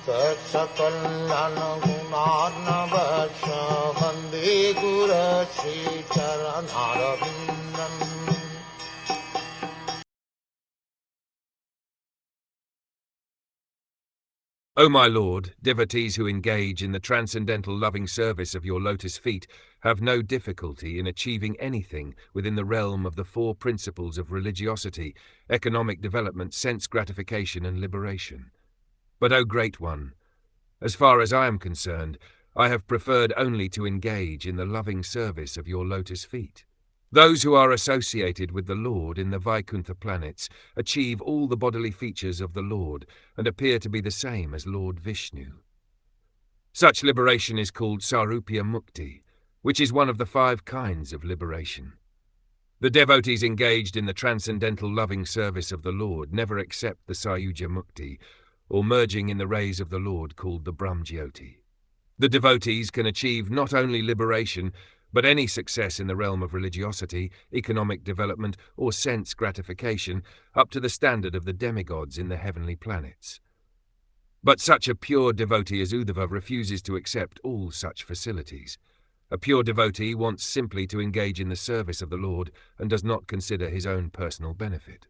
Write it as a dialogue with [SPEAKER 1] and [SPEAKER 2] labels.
[SPEAKER 1] Saksakalyan gunarnavasya Vande Guru Sri Charanaravindan.
[SPEAKER 2] O my Lord, devotees who engage in the transcendental loving service of your lotus feet have no difficulty in achieving anything within the realm of the four principles of religiosity, economic development, sense gratification, and liberation. But, O Great One, as far as I am concerned, I have preferred only to engage in the loving service of your lotus feet. Those who are associated with the Lord in the Vaikuntha planets achieve all the bodily features of the Lord and appear to be the same as Lord Vishnu. Such liberation is called Sarupya Mukti, which is one of the 5 kinds of liberation. The devotees engaged in the transcendental loving service of the Lord never accept the Sayuja Mukti, or merging in the rays of the Lord called the Brahmjyoti. The devotees can achieve not only liberation, but any success in the realm of religiosity, economic development, or sense gratification up to the standard of the demigods in the heavenly planets. But such a pure devotee as Uddhava refuses to accept all such facilities. A pure devotee wants simply to engage in the service of the Lord and does not consider his own personal benefit.